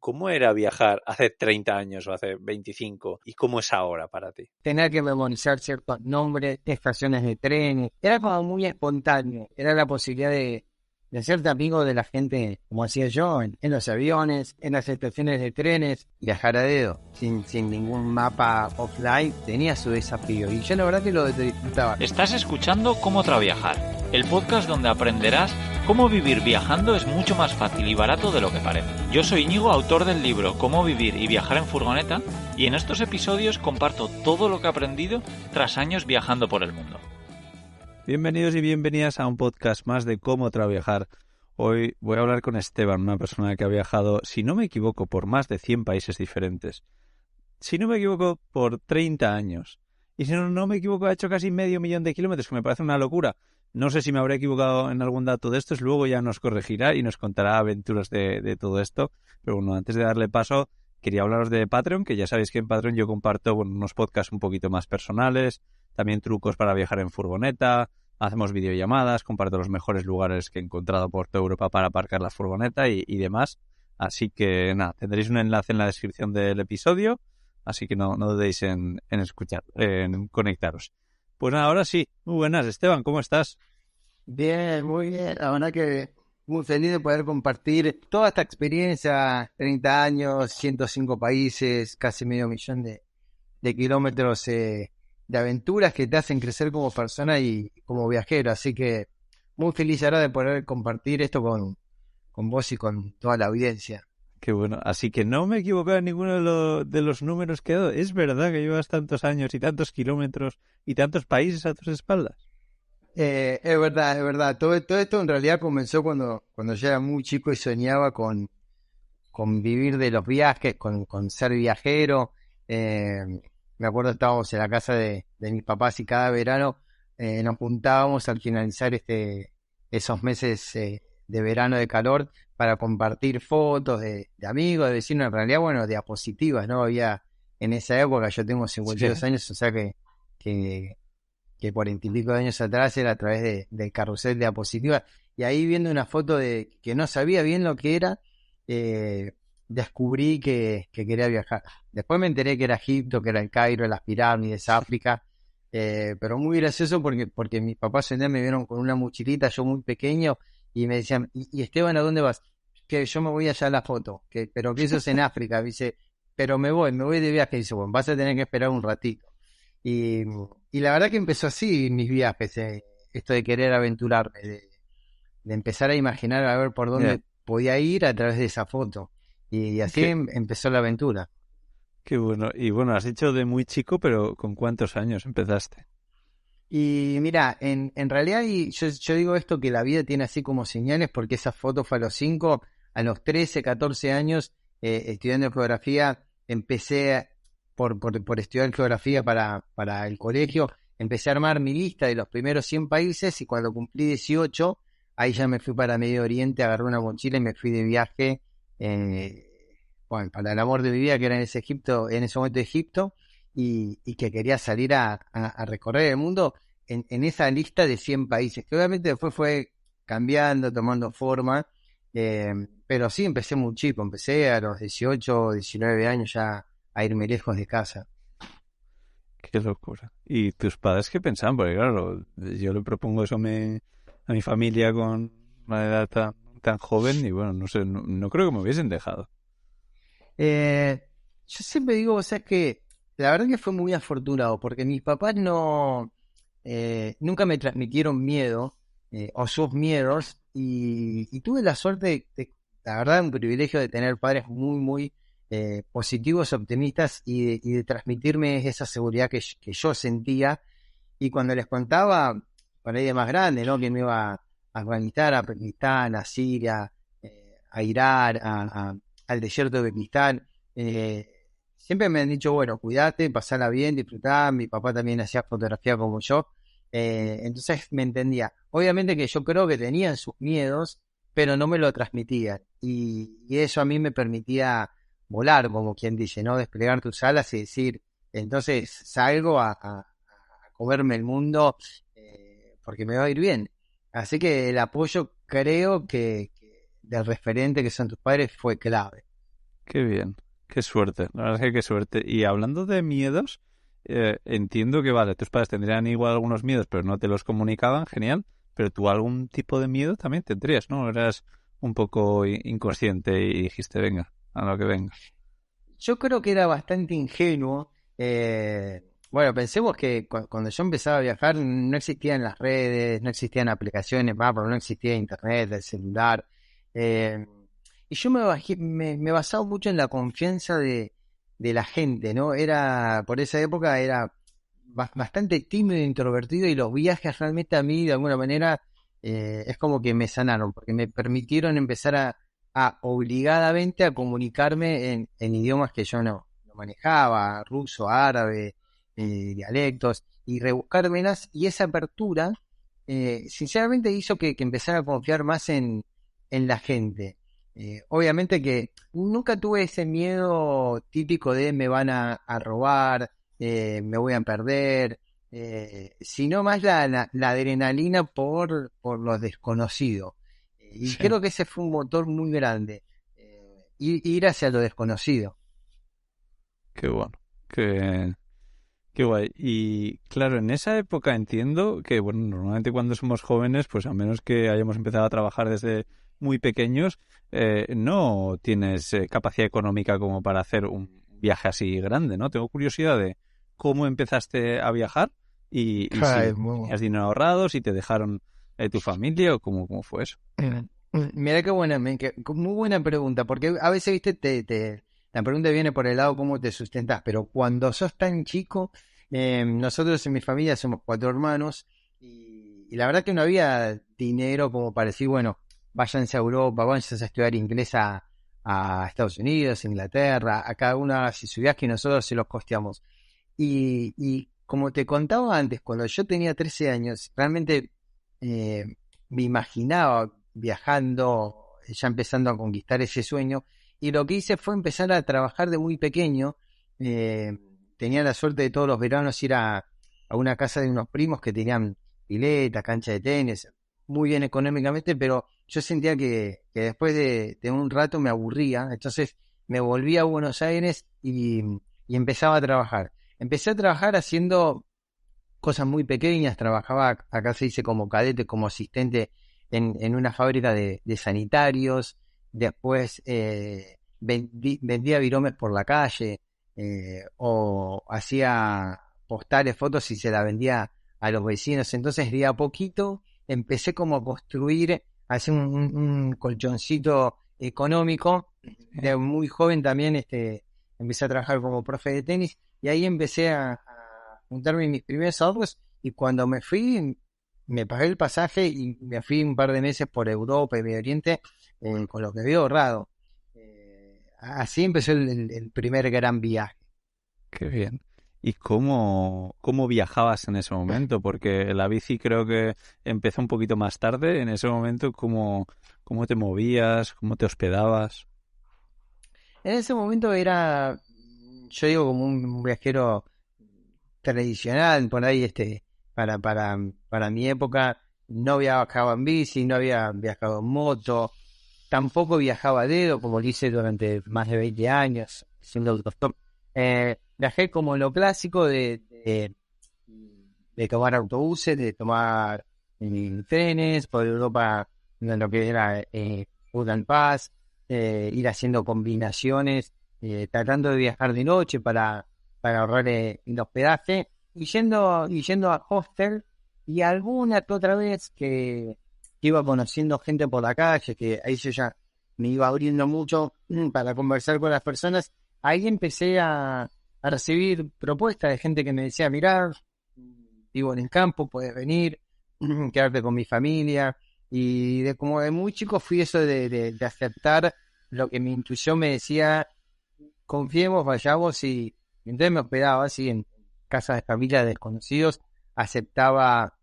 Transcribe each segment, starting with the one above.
¿cómo era viajar hace 30 años o hace 25 y cómo es ahora para ti? Tener que memorizar ciertos nombres, estaciones de trenes, era como muy espontáneo, era la posibilidad de hacerte amigo de la gente, como hacía yo, en los aviones, en las estaciones de trenes, viajar a dedo, sin ningún mapa offline, tenía su desafío y yo la verdad que lo disfrutaba. Estás escuchando Cómo Traviajar, el podcast donde aprenderás cómo vivir viajando es mucho más fácil y barato de lo que parece. Yo soy Íñigo, autor del libro Cómo vivir y viajar en furgoneta, y en estos episodios comparto todo lo que he aprendido tras años viajando por el mundo. Bienvenidos y bienvenidas a un podcast más de Cómo Traviajar. Hoy voy a hablar con Esteban, una persona que ha viajado, si no me equivoco, por más de 100 países diferentes. Si no me equivoco, por 30 años. Y si no me equivoco, ha hecho casi 500.000 de kilómetros, que me parece una locura. No sé si me habré equivocado en algún dato de estos, luego ya nos corregirá y nos contará aventuras de todo esto. Pero bueno, antes de darle paso, quería hablaros de Patreon, que ya sabéis que en Patreon yo comparto unos podcasts un poquito más personales, también trucos para viajar en furgoneta, hacemos videollamadas, comparto los mejores lugares que he encontrado por toda Europa para aparcar la furgoneta y demás. Así que nada, tendréis un enlace en la descripción del episodio, así que no dudéis en escuchar, en conectaros. Pues nada, ahora sí, muy buenas, Esteban, ¿cómo estás? Bien, muy bien, la verdad que muy feliz de poder compartir toda esta experiencia, 30 años, 105 países, casi 500.000 de kilómetros de aventuras que te hacen crecer como persona y como viajero, así que muy feliz ahora de poder compartir esto con vos y con toda la audiencia. Qué bueno, así que no me he equivocado en ninguno de los números que he dado. Es verdad que llevas tantos años y tantos kilómetros y tantos países a tus espaldas. Es verdad, es verdad. Todo esto en realidad comenzó cuando yo era muy chico y soñaba con vivir de los viajes, con ser viajero. Me acuerdo estábamos en la casa de mis papás y cada verano nos juntábamos al finalizar esos meses de verano de calor para compartir fotos de amigos, de vecinos, en realidad, bueno, diapositivas, ¿no? Había en esa época, yo tengo 52 Sí. años, o sea que 40 y pico de años atrás era a través del carrusel de diapositivas, y ahí viendo una foto de que no sabía bien lo que era, descubrí que quería viajar. Después me enteré que era Egipto, que era el Cairo, las pirámides, África, pero muy gracioso porque mis papás un día me vieron con una mochilita, yo muy pequeño, y me decían, ¿y Esteban, a dónde vas? Que yo me voy allá a la foto, pero que eso es en África, dice, pero me voy de viaje, dice, bueno, vas a tener que esperar un ratito. Y la verdad que empezó así mis viajes, esto de querer aventurarme, de empezar a imaginar a ver por dónde podía ir a través de esa foto. Y así empezó la aventura. Qué bueno. Y bueno, has dicho de muy chico, pero ¿con cuántos años empezaste? Y mira, en realidad yo digo esto, que la vida tiene así como señales, porque esa foto fue a los 5, a los 13, 14 años, estudiando geografía, empecé por estudiar geografía para el colegio, empecé a armar mi lista de los primeros 100 países, y cuando cumplí 18, ahí ya me fui para Medio Oriente, agarré una mochila y me fui de viaje, bueno, para el amor de mi vida, que era en ese momento Egipto, y que quería salir a recorrer el mundo en esa lista de 100 países, que obviamente después fue cambiando, tomando forma, pero sí, empecé muy chico, empecé a los 18, 19 años ya a irme lejos de casa. Qué locura. ¿Y tus padres qué pensaban? Porque claro, yo le propongo eso a mi familia con una edad tan joven y bueno, no sé, no creo que me hubiesen dejado. Yo siempre digo, o sea, que la verdad que fue muy afortunado, porque mis papás nunca me transmitieron miedo, o sus miedos, y tuve la suerte la verdad, un privilegio de tener padres muy, muy positivos, optimistas, y de transmitirme esa seguridad que yo sentía. Y cuando les contaba, por ahí de más grande, ¿no? Que me iba a Afganistán, a Pakistán, a Siria, a Irán, al desierto de Pakistán, siempre me han dicho, bueno, cuídate, pasala bien, disfrutá. Mi papá también hacía fotografía como yo, entonces me entendía. Obviamente que yo creo que tenían sus miedos, pero no me lo transmitían, y eso a mí me permitía volar, como quien dice, ¿no? Desplegar tus alas y decir, entonces salgo a comerme el mundo, porque me va a ir bien. Así que el apoyo, creo que del referente que son tus padres fue clave. Qué bien, qué suerte, la verdad es que qué suerte. Y hablando de miedos, entiendo que, vale, tus padres tendrían igual algunos miedos, pero no te los comunicaban, genial, pero tú algún tipo de miedo también tendrías, ¿no? Eras un poco inconsciente y dijiste, venga, a lo que venga. Yo creo que era bastante ingenuo. Bueno, pensemos que cuando yo empezaba a viajar no existían las redes, no existían aplicaciones, pero no existía internet, el celular. eh, y yo me basaba mucho en la confianza de la gente, ¿no? Por esa época era bastante tímido e introvertido y los viajes realmente a mí de alguna manera es como que me sanaron, porque me permitieron empezar a obligadamente a comunicarme en idiomas que yo no manejaba, ruso, árabe, dialectos, y rebuscármelas, y esa apertura sinceramente hizo que empezara a confiar más en la gente. Obviamente que nunca tuve ese miedo típico de me van a robar, me voy a perder, sino más la adrenalina por lo desconocido. Y Sí, creo que ese fue un motor muy grande, ir hacia lo desconocido. qué bueno, qué, qué guay. Y claro, en esa época entiendo que, bueno, normalmente cuando somos jóvenes, pues a menos que hayamos empezado a trabajar desde muy pequeños, no tienes capacidad económica como para hacer un viaje así grande, ¿no? Tengo curiosidad de cómo empezaste a viajar y Ay, si tenías dinero ahorrado, si te dejaron tu familia o cómo fue eso. Mira qué buena, muy buena pregunta, porque a veces, viste, la pregunta viene por el lado cómo te sustentas, pero cuando sos tan chico, nosotros en mi familia somos 4 hermanos y la verdad que no había dinero como para decir, bueno, váyanse a Europa, váyanse a estudiar inglés a Estados Unidos, Inglaterra, a cada uno hace su viaje y nosotros se los costeamos. Y como te contaba antes, cuando yo tenía 13 años, realmente eh, me imaginaba viajando, ya empezando a conquistar ese sueño, y lo que hice fue empezar a trabajar de muy pequeño. eh, Tenía la suerte de todos los veranos ir a una casa de unos primos que tenían pileta, cancha de tenis, muy bien económicamente, pero yo sentía que después de un rato me aburría, entonces me volví a Buenos Aires y empezaba a trabajar. Empecé a trabajar haciendo cosas muy pequeñas, trabajaba, acá se dice como cadete, como asistente en una fábrica de sanitarios, después vendía viromes por la calle, o hacía postales, fotos y se la vendía a los vecinos. Entonces de a poquito empecé como a construir, a hacer un colchoncito económico. De muy joven también empecé a trabajar como profe de tenis y ahí empecé a juntarme mis primeros ahorros y cuando me fui me pagué el pasaje y me fui un par de meses por Europa y Medio Oriente con lo que había ahorrado. Así empezó el primer gran viaje. Qué bien. ¿Y cómo viajabas en ese momento? Porque la bici creo que empezó un poquito más tarde. En ese momento, ¿cómo te movías? ¿Cómo te hospedabas? En ese momento era, yo digo, como un viajero tradicional, por ahí, para mi época, no viajaba en bici, no había viajado en moto, tampoco viajaba a dedo, como lo hice durante más de 20 años, siendo autostop. Viajé como lo clásico de tomar autobuses, de tomar trenes, por Europa, en lo que era Food Pass, ir haciendo combinaciones, tratando de viajar de noche para ahorrar el hospedaje, y yendo a hostel, y alguna que otra vez que iba conociendo gente por la calle, que ahí yo ya me iba abriendo mucho para conversar con las personas. Ahí empecé a recibir propuestas de gente que me decía, mirá, vivo en el campo, puedes venir, quedarte con mi familia. Y como de muy chico fui eso de aceptar lo que mi intuición me decía, confiemos, vayamos, y entonces me hospedaba así en casas de familia de desconocidos, aceptaba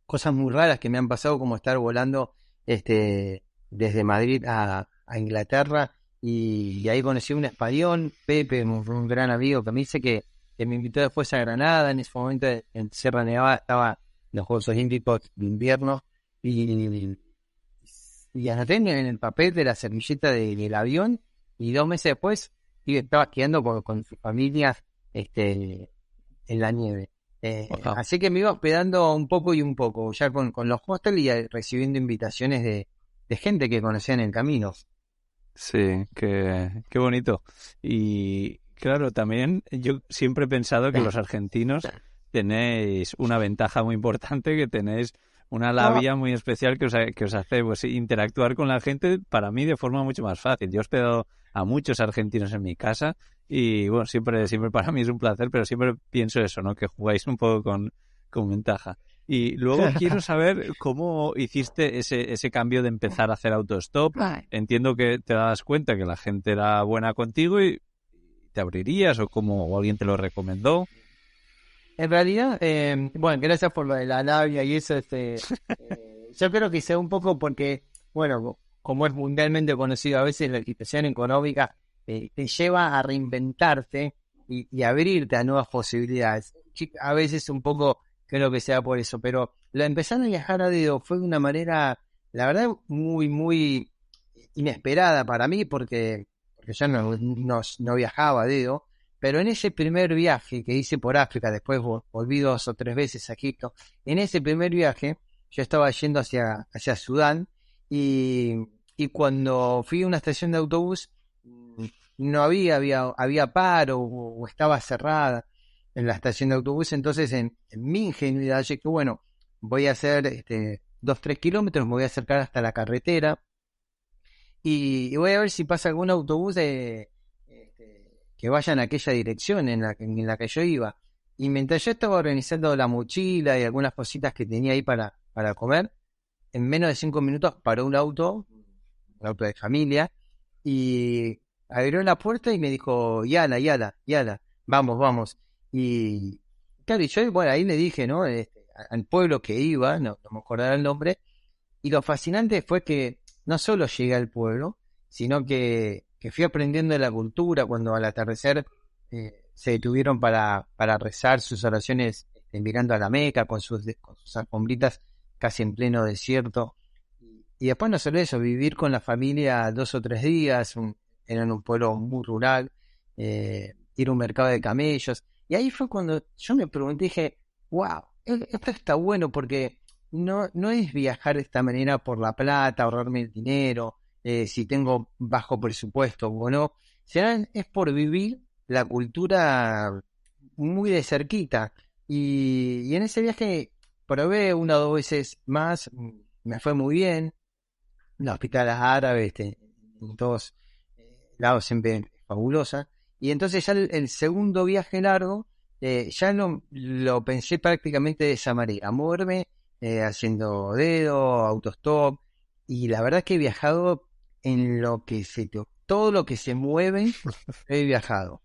cosas muy raras que me han pasado, como estar volando desde Madrid a Inglaterra, y ahí conocí a un español, Pepe, un gran amigo, que me dice que me invitó después a Granada. En ese momento en Sierra Nevada estaba en los Juegos Olímpicos de invierno, y y anoté en el papel de la servilleta del avión, y 2 meses después estaba esquiando con su familia en la nieve. Wow. Así que me iba hospedando un poco y un poco, ya con los hostels y recibiendo invitaciones de gente que conocía en el camino. Sí, qué bonito. Y claro, también yo siempre he pensado que los argentinos tenéis una ventaja muy importante, que tenéis una labia muy especial que os hace pues interactuar con la gente, para mí, de forma mucho más fácil. Yo he hospedado a muchos argentinos en mi casa y bueno, siempre para mí es un placer, pero siempre pienso eso, ¿no? Que jugáis un poco con ventaja. Y luego quiero saber cómo hiciste ese cambio de empezar a hacer autostop. Entiendo que te das cuenta que la gente era buena contigo y te abrirías o alguien te lo recomendó. En realidad, bueno, gracias por lo de la labia y eso. Yo creo que sea un poco porque, bueno, como es mundialmente conocido, a veces la situación económica te lleva a reinventarte y abrirte a nuevas posibilidades. A veces un poco creo que sea por eso, pero lo de empezar a viajar a dedo fue de una manera, la verdad, muy, muy inesperada para mí, porque yo no viajaba a dedo. Pero en ese primer viaje que hice por África, después volví 2 o 3 veces a Egipto, en ese primer viaje yo estaba yendo hacia Sudán, y cuando fui a una estación de autobús, no había paro o estaba cerrada en la estación de autobús. Entonces en mi ingenuidad yo dije, bueno, voy a hacer 2-3 kilómetros, me voy a acercar hasta la carretera y voy a ver si pasa algún autobús que vaya en aquella dirección en la que yo iba. Y mientras yo estaba organizando la mochila y algunas cositas que tenía ahí para comer, en menos de 5 minutos paró un auto de familia, y abrió la puerta y me dijo, Yala, vamos. Y claro, y yo, bueno, ahí le dije, ¿no? Al pueblo que iba, no me acordaba el nombre, y lo fascinante fue que no solo llegué al pueblo, sino que fui aprendiendo de la cultura. Cuando al atardecer se detuvieron para rezar sus oraciones, mirando a la Meca con sus alfombritas casi en pleno desierto. Y después no solo eso, vivir con la familia 2 o 3 días, era en un pueblo muy rural, ir a un mercado de camellos. Y ahí fue cuando yo me pregunté, dije, wow, esto está bueno, porque no es viajar de esta manera por la plata, ahorrarme el dinero, si tengo bajo presupuesto o no, sino es por vivir la cultura muy de cerquita. Y en ese viaje probé 1 o 2 veces más, me fue muy bien. Los hospitales árabes, en todos lados siempre fabulosa. Y entonces ya el segundo viaje largo, ya lo pensé prácticamente de esa manera, moverme haciendo dedo, autostop, y la verdad que he viajado en todo lo que se mueve, he viajado.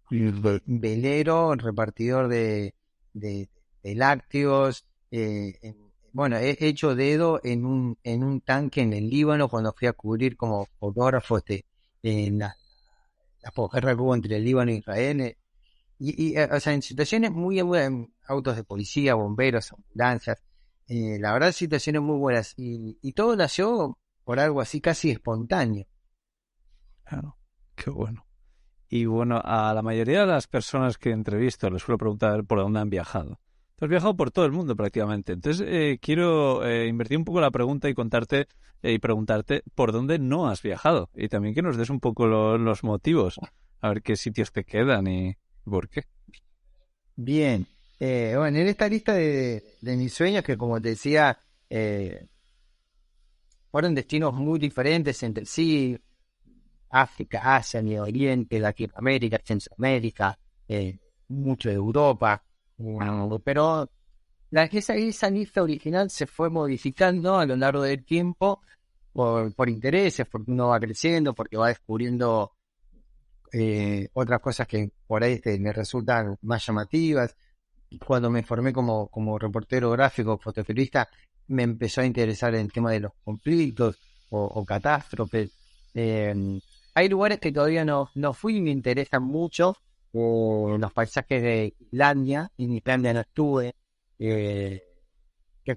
Velero, repartidor de lácteos, bueno, he hecho dedo en un tanque en el Líbano cuando fui a cubrir como fotógrafo en la posguerra que hubo entre el Líbano e Israel. O sea, en situaciones muy buenas, autos de policía, bomberos, ambulancias, la verdad, situaciones muy buenas, y todo nació por algo así casi espontáneo. Claro, qué bueno. Y bueno, a la mayoría de las personas que entrevisto les suelo preguntar por dónde han viajado. Tú has viajado por todo el mundo prácticamente. Entonces quiero invertir un poco la pregunta y contarte y preguntarte por dónde no has viajado. Y también que nos des un poco los motivos. A ver qué sitios te quedan y por qué. Bien, bueno, en esta lista de mis sueños, que como te decía, fueron destinos muy diferentes entre sí: África, Asia, Medio Oriente, Latinoamérica, Centroamérica, mucho de Europa, pero esa lista original se fue modificando a lo largo del tiempo por intereses, porque uno va creciendo, porque va descubriendo otras cosas que por ahí me resultan más llamativas. Cuando me formé como reportero gráfico, fotoperiodista, me empezó a interesar el tema de los conflictos o catástrofes. Hay lugares que todavía no fui y me interesan mucho, los paisajes de Islandia. En Islandia no estuve, que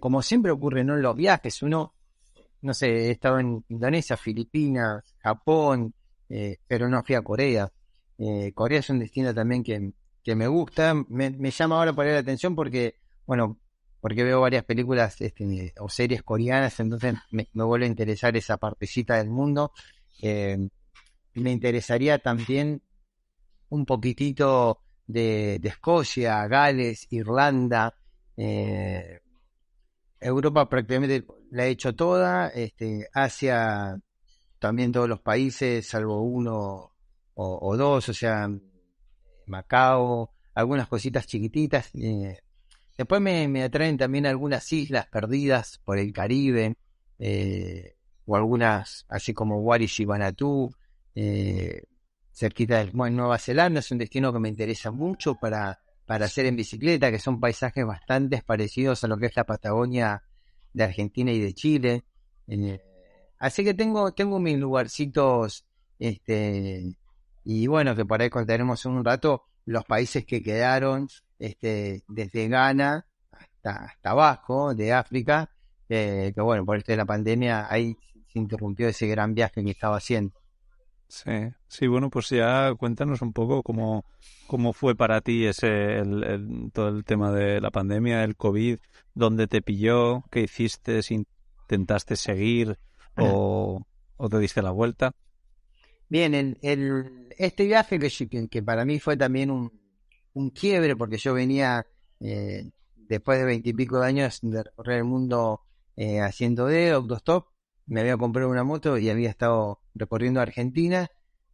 como siempre ocurre, ¿no?, en los viajes, uno no sé, he estado en Indonesia, Filipinas, Japón, pero no fui a Corea. Corea es un destino también que me gusta. Me llama ahora por ahí la atención porque, bueno, porque veo varias películas o series coreanas, entonces me vuelve a interesar esa partecita del mundo. Me interesaría también un poquitito de Escocia, Gales, Irlanda. Europa prácticamente la he hecho toda. Asia también todos los países, salvo uno o dos, o sea, Macao, algunas cositas chiquititas. Después me atraen también algunas islas perdidas por el Caribe, o algunas, así como Wallis y Vanuatu, cerquita bueno, Nueva Zelanda. Es un destino que me interesa mucho para hacer en bicicleta, que son paisajes bastante parecidos a lo que es la Patagonia de Argentina y de Chile. Así que tengo mis lugarcitos, y bueno, que por ahí contaremos en un rato los países que quedaron, desde Ghana hasta abajo de África, que bueno, por esto de la pandemia ahí se interrumpió ese gran viaje que estaba haciendo. Sí, sí, bueno, pues ya cuéntanos un poco cómo fue para ti todo el tema de la pandemia, el COVID, dónde te pilló, qué hiciste, si intentaste seguir o te diste la vuelta. Bien, este viaje que para mí fue también un quiebre, porque yo venía, después de 20 y pico de años de recorrer el mundo, haciendo autostop. Me había comprado una moto y había estado recorriendo Argentina.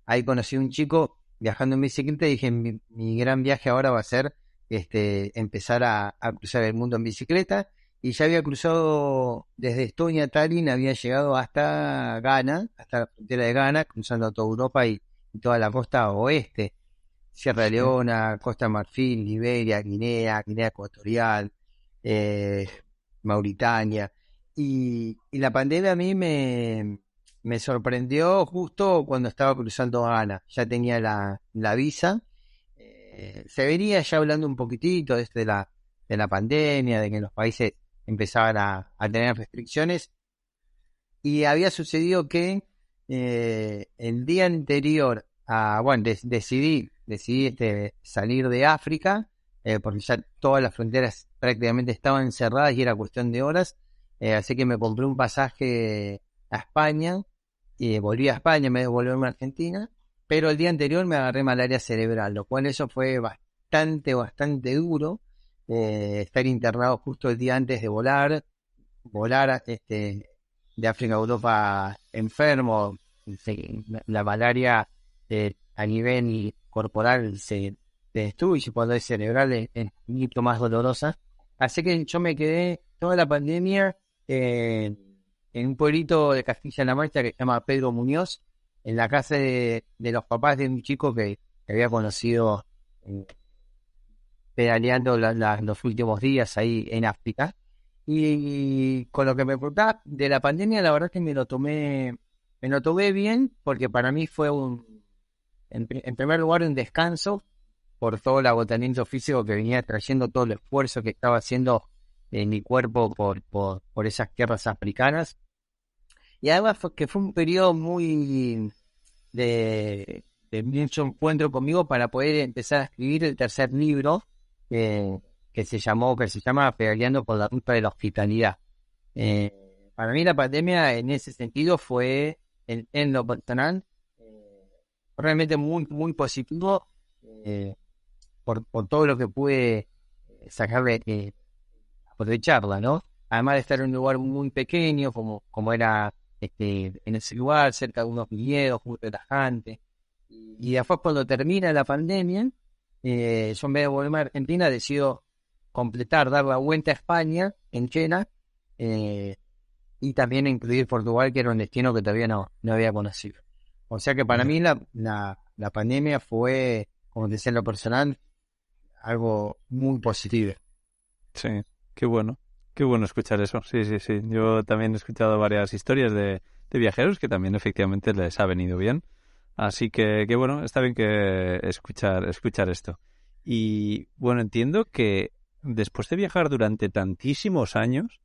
Ahí conocí a un chico viajando en bicicleta y dije, mi gran viaje ahora va a ser empezar a cruzar el mundo en bicicleta. Y ya había cruzado desde Estonia, Tallinn, había llegado hasta Ghana, hasta la frontera de Ghana, cruzando toda Europa y toda la costa oeste, Sierra Leona, Costa de Marfil, Liberia, Guinea Ecuatorial, Mauritania. Y la pandemia a mí me sorprendió justo cuando estaba cruzando Ghana. Ya tenía la visa. Se venía ya hablando un poquitito de la pandemia, de que los países empezaban a tener restricciones. Y había sucedido que el día anterior bueno, decidí salir de África, porque ya todas las fronteras prácticamente estaban cerradas y era cuestión de horas. Así que me compré un pasaje a España y volví a España en vez de volverme a Argentina, pero el día anterior me agarré malaria cerebral, lo cual eso fue bastante duro. Estar internado justo el día antes de volar de África a Europa enfermo. La malaria, a nivel corporal se destruye, cuando es cerebral es mucho más dolorosa. Así que yo me quedé toda la pandemia en un pueblito de Castilla-La Mancha que se llama Pedro Muñoz, en la casa de los papás de un chico que había conocido, pedaleando los últimos días ahí en África. Y con lo que me preguntaba de la pandemia, la verdad es que me lo tomé bien, porque para mí fue en primer lugar un descanso por todo el agotamiento físico que venía trayendo, todo el esfuerzo que estaba haciendo en mi cuerpo por esas tierras africanas. Y además fue un periodo muy de mucho encuentro conmigo para poder empezar a escribir el tercer libro, que se llama Pedaleando por la Ruta de la Hospitalidad. Para mí la pandemia en ese sentido fue, en lo personal, realmente muy, muy positivo, por todo lo que pude sacarle, aprovecharla, ¿no? Además de estar en un lugar muy pequeño, como era en ese lugar, cerca de unos viñedos, muy relajante. Y después, cuando termina la pandemia, yo en vez de volverme a Argentina, decido dar la vuelta a España entera, y también incluir Portugal, que era un destino que todavía no había conocido. O sea que para mí la pandemia fue, como decía en lo personal, algo muy positivo. Sí, qué bueno escuchar eso. Sí. Yo también he escuchado varias historias de viajeros que también efectivamente les ha venido bien. Así que bueno, está bien que escuchar esto. Y bueno, entiendo que después de viajar durante tantísimos años,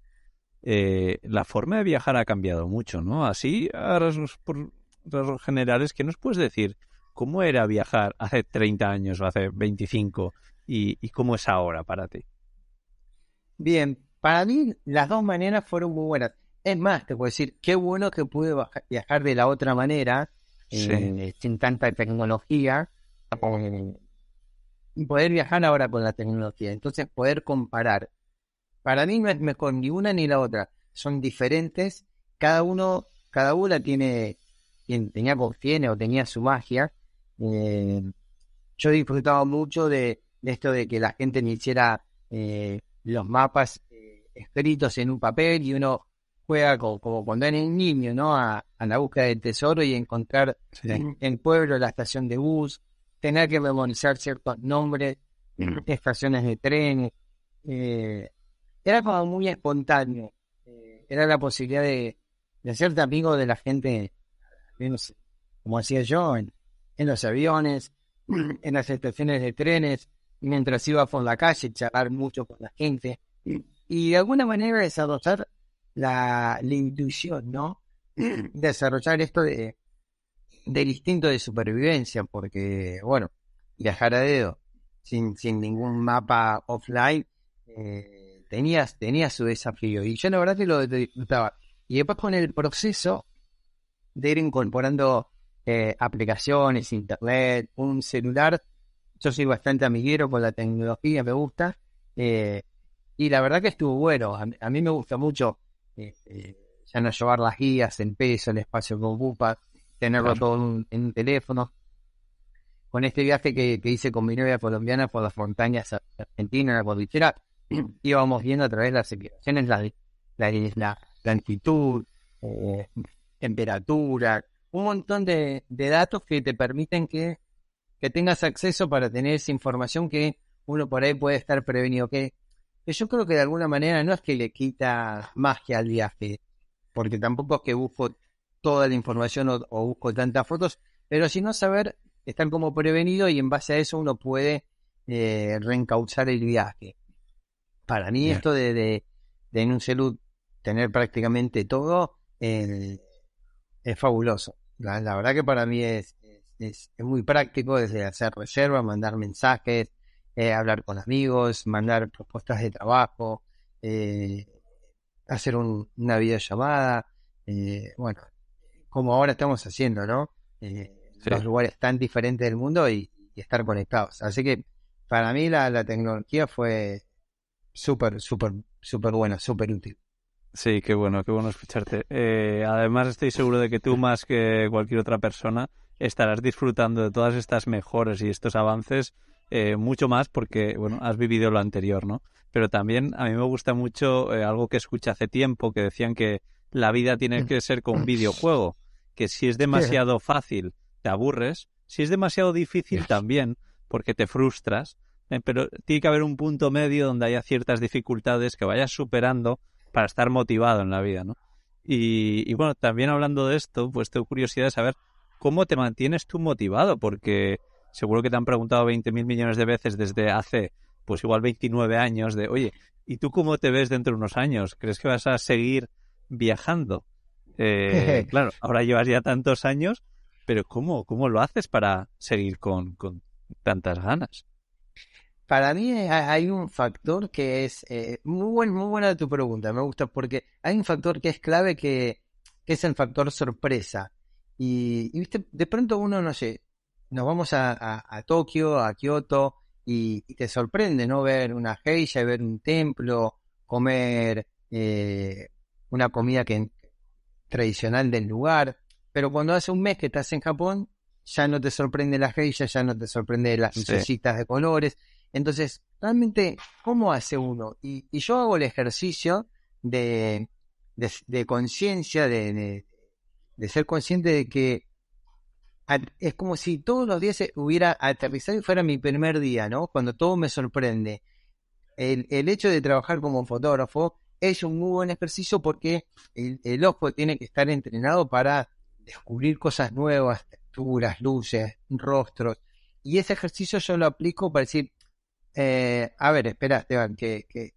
la forma de viajar ha cambiado mucho, ¿no? Así, a por rasgos generales, ¿qué nos puedes decir? ¿Cómo era viajar hace 30 años o hace 25 y cómo es ahora para ti? Bien, para mí las dos maneras fueron muy buenas. Es más, te puedo decir, qué bueno que pude viajar de la otra manera, sin tanta tecnología, y poder viajar ahora con la tecnología. Entonces, poder comparar. Para mí no es mejor ni una ni la otra. Son diferentes. Cada una tiene o tenía su magia. Yo disfrutaba mucho de esto de que la gente me hiciera los mapas escritos en un papel y uno juega como cuando era un niño, ¿no? A la búsqueda del tesoro y encontrar en el pueblo la estación de bus, tener que memorizar ciertos nombres, estaciones de tren. Era como muy espontáneo. Era la posibilidad de hacerte amigo de la gente, no sé, como hacía yo, en los aviones, en las estaciones de trenes, mientras iba por la calle, charlar mucho con la gente. Y de alguna manera desarrollar la intuición, ¿no? Desarrollar esto del instinto de supervivencia, porque, bueno, viajar a dedo sin ningún mapa offline tenía su desafío. Y yo la verdad que lo disfrutaba. Y después con el proceso de ir incorporando aplicaciones, internet, un celular, yo soy bastante amiguero con la tecnología, me gusta. Y la verdad que estuvo bueno. A mí me gusta mucho ya no llevar las guías, el peso, el espacio que ocupa, tenerlo todo en un teléfono. Con este viaje que hice con mi novia colombiana por las montañas argentinas, en la cordillera, íbamos viendo a través de las aplicaciones la altitud, temperatura, un montón de datos que te permiten que tengas acceso para tener esa información que uno por ahí puede estar prevenido. Que yo creo que de alguna manera no es que le quita magia al viaje, porque tampoco es que busco toda la información o busco tantas fotos, pero sino saber estar como prevenido y en base a eso uno puede reencauzar el viaje. Para mí esto de en un celu tener prácticamente todo es fabuloso. La verdad que para mí es muy práctico, desde hacer reservas, mandar mensajes, hablar con amigos, mandar propuestas de trabajo, hacer una videollamada, bueno, como ahora estamos haciendo, ¿no? Los lugares tan diferentes del mundo y estar conectados. Así que para mí la tecnología fue súper buena, súper útil. Sí, qué bueno escucharte. Además estoy seguro de que tú más que cualquier otra persona estarás disfrutando de todas estas mejoras y estos avances mucho más porque, bueno, has vivido lo anterior, ¿no? Pero también a mí me gusta mucho algo que escuché hace tiempo, que decían que la vida tiene que ser como un videojuego, que si es demasiado fácil te aburres, si es demasiado difícil también, porque te frustras, pero tiene que haber un punto medio donde haya ciertas dificultades que vayas superando para estar motivado en la vida, ¿no? Y bueno, también hablando de esto, pues tengo curiosidad de saber cómo te mantienes tú motivado, porque seguro que te han preguntado 20.000 millones de veces desde hace, pues igual 29 años, de, oye, ¿y tú cómo te ves dentro de unos años? ¿Crees que vas a seguir viajando? Claro, ahora llevas ya tantos años, pero ¿cómo lo haces para seguir con tantas ganas? Para mí hay un factor que es muy buena tu pregunta, me gusta porque hay un factor que es clave que es el factor sorpresa. Y viste, de pronto uno, no sé, nos vamos a Tokio, a Kioto, y te sorprende, ¿no? Ver una geisha, ver un templo, comer una comida tradicional del lugar. Pero cuando hace un mes que estás en Japón, ya no te sorprende la geisha, ya no te sorprende las lucecitas de colores. Entonces, realmente, ¿cómo hace uno? Y yo hago el ejercicio de conciencia, de ser consciente de que es como si todos los días hubiera aterrizado y fuera mi primer día, ¿no? Cuando todo me sorprende. El hecho de trabajar como fotógrafo es un muy buen ejercicio porque el ojo tiene que estar entrenado para descubrir cosas nuevas, texturas, luces, rostros. Y ese ejercicio yo lo aplico para decir, a ver, espera, Esteban, que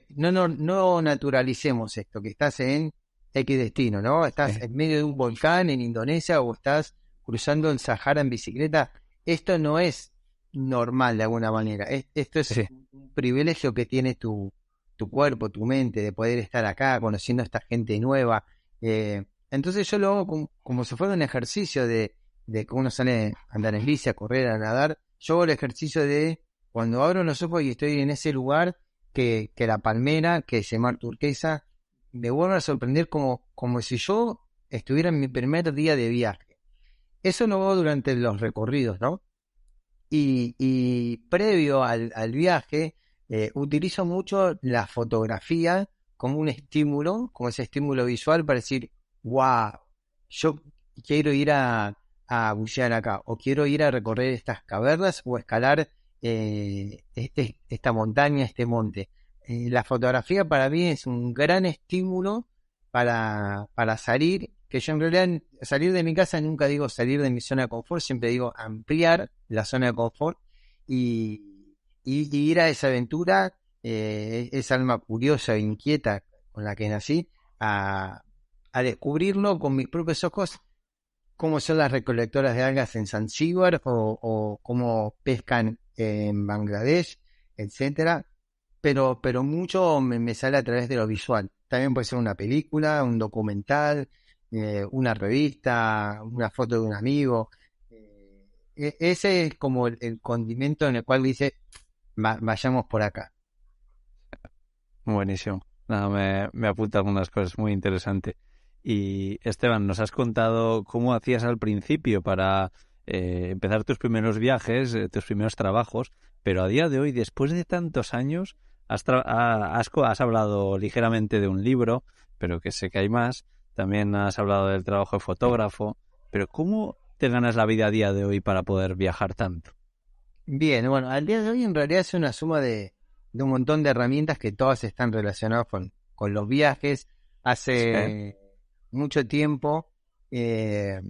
no naturalicemos esto, que estás en X destino, ¿no? Estás en medio de un volcán en Indonesia o estás cruzando el Sahara en bicicleta. Esto no es normal de alguna manera. Esto es un privilegio que tiene tu cuerpo, tu mente, de poder estar acá conociendo a esta gente nueva. Entonces yo lo hago como si fuera un ejercicio de que uno sale a andar en bici, a correr, a nadar. Yo hago el ejercicio de cuando abro los ojos y estoy en ese lugar, que la palmera, que ese mar turquesa, me vuelve a sorprender como si yo estuviera en mi primer día de viaje. Eso lo hago durante los recorridos, ¿no? Y previo al viaje, utilizo mucho la fotografía como un estímulo, como ese estímulo visual para decir, wow, yo quiero ir a bucear acá, o quiero ir a recorrer estas cavernas o escalar esta montaña, este monte. La fotografía para mí es un gran estímulo para salir, que yo en realidad salir de mi casa nunca digo salir de mi zona de confort, siempre digo ampliar la zona de confort y ir a esa aventura, esa alma curiosa e inquieta con la que nací, a descubrirlo con mis propios ojos, cómo son las recolectoras de algas en Zanzíbar o cómo pescan en Bangladesh, etcétera. Pero mucho me sale a través de lo visual. También puede ser una película, un documental, una revista, una foto de un amigo. Ese es como el condimento en el cual dice, vayamos por acá. Buenísimo. Nada, me apunta algunas cosas muy interesantes. Y Esteban, nos has contado cómo hacías al principio para empezar tus primeros viajes, tus primeros trabajos, pero a día de hoy, después de tantos años, has hablado ligeramente de un libro, pero que sé que hay más. También has hablado del trabajo de fotógrafo, pero ¿cómo te ganas la vida a día de hoy para poder viajar tanto? Bien, bueno, al día de hoy en realidad es una suma de un montón de herramientas que todas están relacionadas con los viajes. Hace mucho tiempo yo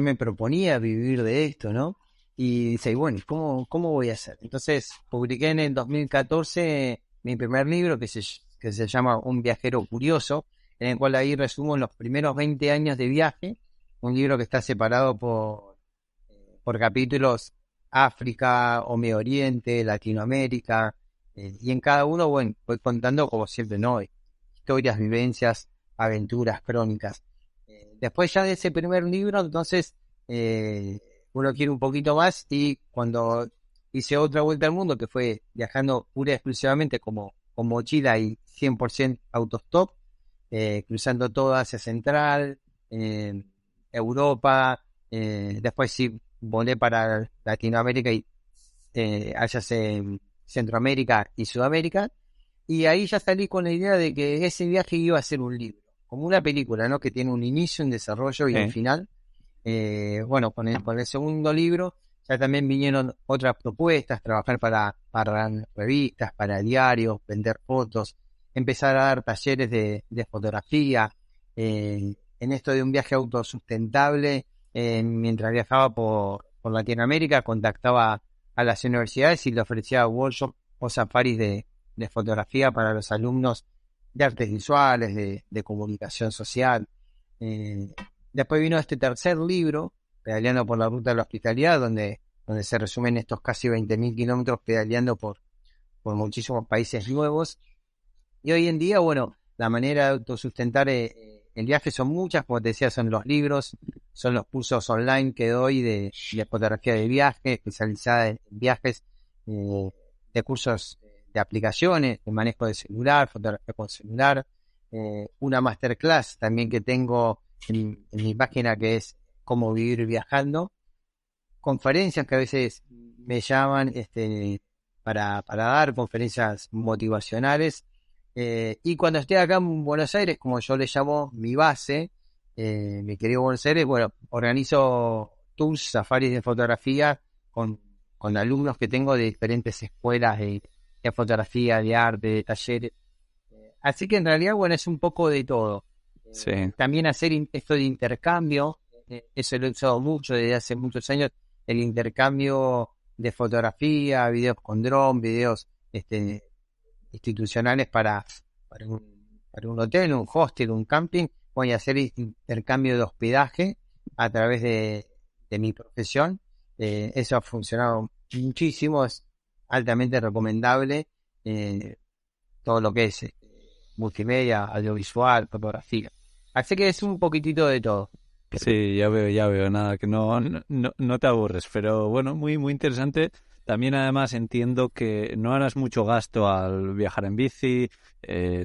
me proponía vivir de esto, ¿no? Y dice, bueno, ¿cómo voy a hacer? Entonces publiqué en el 2014 mi primer libro que se llama Un viajero curioso, en el cual ahí resumo los primeros 20 años de viaje, un libro que está separado por capítulos: África o Medio Oriente, Latinoamérica, y en cada uno, bueno, voy contando como siempre, ¿no? Historias, vivencias, aventuras, crónicas. Después ya de ese primer libro, entonces uno quiere un poquito más, y cuando hice otra vuelta al mundo, que fue viajando pura y exclusivamente con mochila y 100% autostop, cruzando toda Asia Central, Europa, después sí volé para Latinoamérica y allá Centroamérica y Sudamérica, y ahí ya salí con la idea de que ese viaje iba a ser un libro, como una película, ¿no? Que tiene un inicio, un desarrollo y un final. Bueno, con el segundo libro ya también vinieron otras propuestas: trabajar para revistas, para diarios, vender fotos, empezar a dar talleres de fotografía, en esto de un viaje autosustentable. Mientras viajaba por Latinoamérica, contactaba a las universidades y le ofrecía workshops o safaris de fotografía para los alumnos de artes visuales, de comunicación social. Después vino este tercer libro, Pedaleando por la Ruta de la Hospitalidad, donde se resumen estos casi 20.000 kilómetros pedaleando por muchísimos países nuevos. Y hoy en día, bueno, la manera de autosustentar el viaje son muchas, como te decía, son los libros, son los cursos online que doy de fotografía de viaje, especializada en viajes, de cursos de aplicaciones, de manejo de celular, fotografía con celular, una masterclass también que tengo en mi página, que es Cómo Vivir Viajando, conferencias que a veces me llaman para dar conferencias motivacionales, y cuando esté acá en Buenos Aires, como yo le llamo mi base, mi querido Buenos Aires, bueno, organizo tours, safaris de fotografía con alumnos que tengo de diferentes escuelas de fotografía, de arte, de talleres. Así que en realidad, bueno, es un poco de todo. Sí. También hacer esto de intercambio, eso lo he usado mucho desde hace muchos años, el intercambio de fotografía, videos con dron, videos institucionales para un hotel, un hostel, un camping. Voy a hacer intercambio de hospedaje a través de mi profesión. Eso ha funcionado muchísimo, es altamente recomendable. Todo lo que es multimedia, audiovisual, fotografía. Así que es un poquitito de todo. Sí, ya veo, nada, que no te aburres, pero bueno, muy, muy interesante. También además entiendo que no harás mucho gasto al viajar en bici.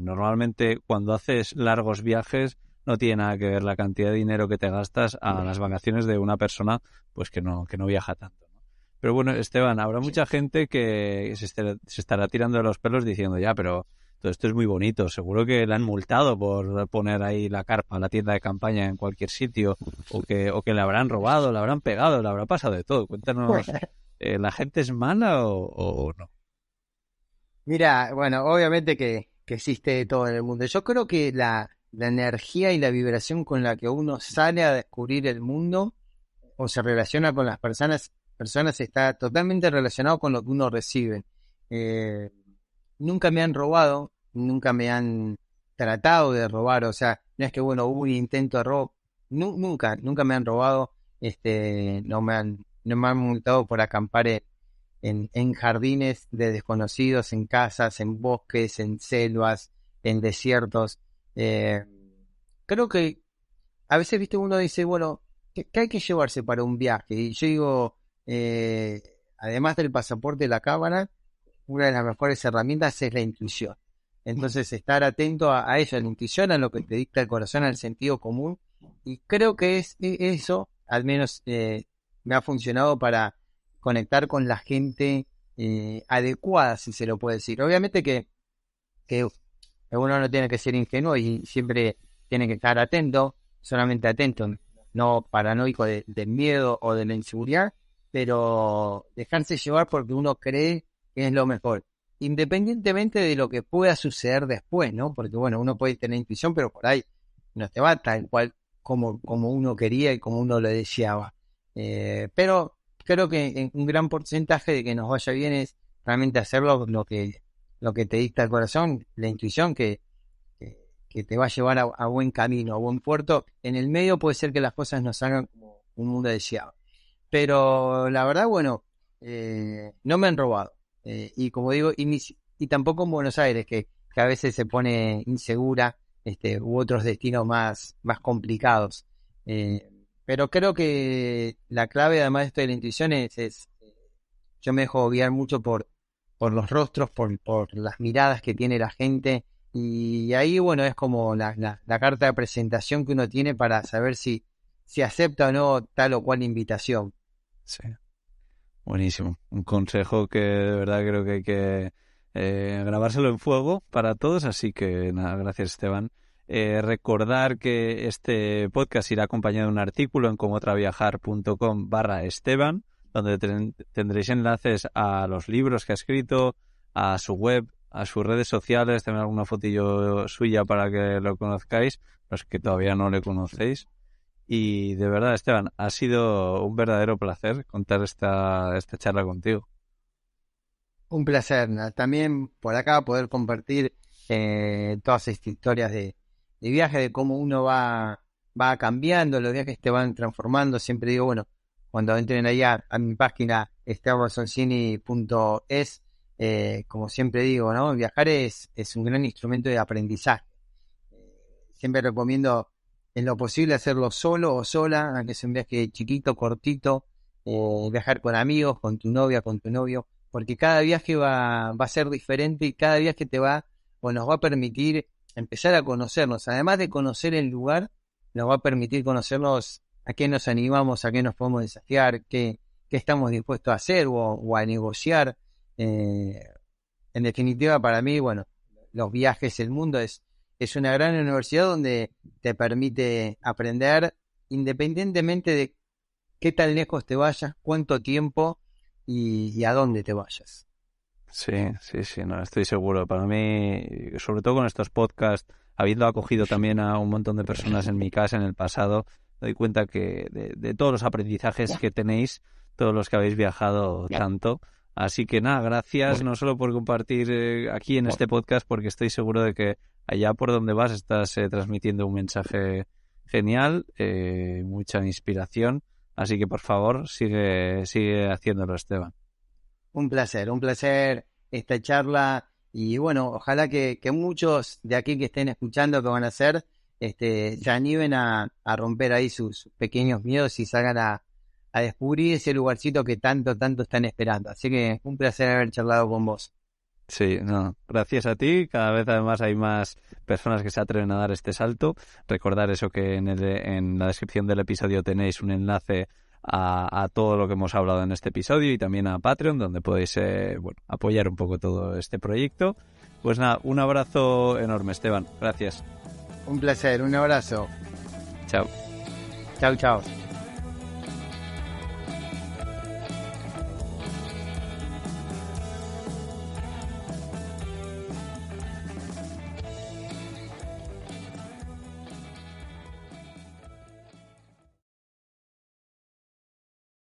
Normalmente cuando haces largos viajes no tiene nada que ver la cantidad de dinero que te gastas a las vacaciones de una persona pues que no viaja tanto, ¿no? Pero bueno, Esteban, habrá mucha gente que se estará tirando de los pelos diciendo ya, pero todo esto es muy bonito. Seguro que le han multado por poner ahí la carpa, la tienda de campaña en cualquier sitio, o que le habrán robado, le habrán pegado, le habrá pasado de todo. Cuéntanos, ¿la gente es mala o no? Mira, bueno, obviamente que existe de todo en el mundo. Yo creo que la energía y la vibración con la que uno sale a descubrir el mundo o se relaciona con las personas está totalmente relacionado con lo que uno recibe. Nunca me han robado, nunca me han tratado de robar, o sea, no es que bueno, hubo un intento de robo, nunca me han robado, no me han multado por acampar en jardines de desconocidos, en casas, en bosques, en selvas, en desiertos. Creo que a veces, viste, uno dice, bueno, ¿qué hay que llevarse para un viaje? Y yo digo, además del pasaporte y la cámara, una de las mejores herramientas es la intuición. Entonces, estar atento a eso, a la intuición, a lo que te dicta el corazón, al sentido común. Y creo que eso, al menos me ha funcionado para conectar con la gente adecuada, si se lo puede decir. Obviamente que uno no tiene que ser ingenuo y siempre tiene que estar atento, solamente atento, no paranoico del miedo o de la inseguridad, pero dejarse llevar porque uno cree que es lo mejor, independientemente de lo que pueda suceder después, ¿no? Porque bueno, uno puede tener intuición, pero por ahí no te va tal cual como uno quería y como uno lo deseaba. Pero creo que en un gran porcentaje de que nos vaya bien es realmente hacerlo lo que te dicta el corazón, la intuición que te va a llevar a buen camino, a buen puerto. En el medio puede ser que las cosas no salgan como uno deseaba. Pero la verdad, bueno, no me han robado. Y como digo, y tampoco en Buenos Aires, que a veces se pone insegura, u otros destinos más complicados. Pero creo que la clave, además de esto de la intuición, es yo me dejo guiar mucho por los rostros, por las miradas que tiene la gente. Y ahí, bueno, es como la carta de presentación que uno tiene para saber si acepta o no tal o cual invitación. Sí, buenísimo. Un consejo que de verdad creo que hay que grabárselo en fuego para todos. Así que nada, gracias, Esteban. Recordar que este podcast irá acompañado de un artículo en comotraviajar.com/Esteban, donde tendréis enlaces a los libros que ha escrito, a su web, a sus redes sociales, también alguna fotillo suya para que lo conozcáis, los que todavía no le conocéis. Y de verdad, Esteban, ha sido un verdadero placer contar esta charla contigo. Un placer, también por acá poder compartir todas estas historias de viaje, de cómo uno va cambiando, los viajes te van transformando. Siempre digo, bueno, cuando entren allá a mi página estebanrosoncini.es, como siempre digo, ¿no? Viajar es un gran instrumento de aprendizaje. Siempre recomiendo en lo posible hacerlo solo o sola, aunque sea un viaje chiquito, cortito, viajar con amigos, con tu novia, con tu novio, porque cada viaje va a ser diferente y cada viaje nos va a permitir empezar a conocernos. Además de conocer el lugar, nos va a permitir conocernos a qué nos animamos, a qué nos podemos desafiar, qué estamos dispuestos a hacer o a negociar. En definitiva, para mí, bueno, los viajes, el mundo es una gran universidad donde te permite aprender independientemente de qué tan lejos te vayas, cuánto tiempo y a dónde te vayas. Sí, no, estoy seguro. Para mí, sobre todo con estos podcasts, habiendo acogido también a un montón de personas en mi casa en el pasado, me doy cuenta que de todos los aprendizajes que tenéis, todos los que habéis viajado tanto, Así que nada, gracias no solo por compartir aquí en este podcast, porque estoy seguro de que allá por donde vas estás transmitiendo un mensaje genial, mucha inspiración. Así que por favor, sigue haciéndolo, Esteban. Un placer esta charla. Y bueno, ojalá que muchos de aquí que estén escuchando que van a hacer, se animen a romper ahí sus pequeños miedos y salgan a descubrir ese lugarcito que tanto están esperando. Así que un placer haber charlado con vos. Sí, no, gracias a ti. Cada vez además hay más personas que se atreven a dar este salto. Recordar eso, que en la descripción del episodio tenéis un enlace a todo lo que hemos hablado en este episodio y también a Patreon, donde podéis apoyar un poco todo este proyecto. Pues nada, un abrazo enorme, Esteban. Gracias. Un placer, un abrazo. Chao. Chao.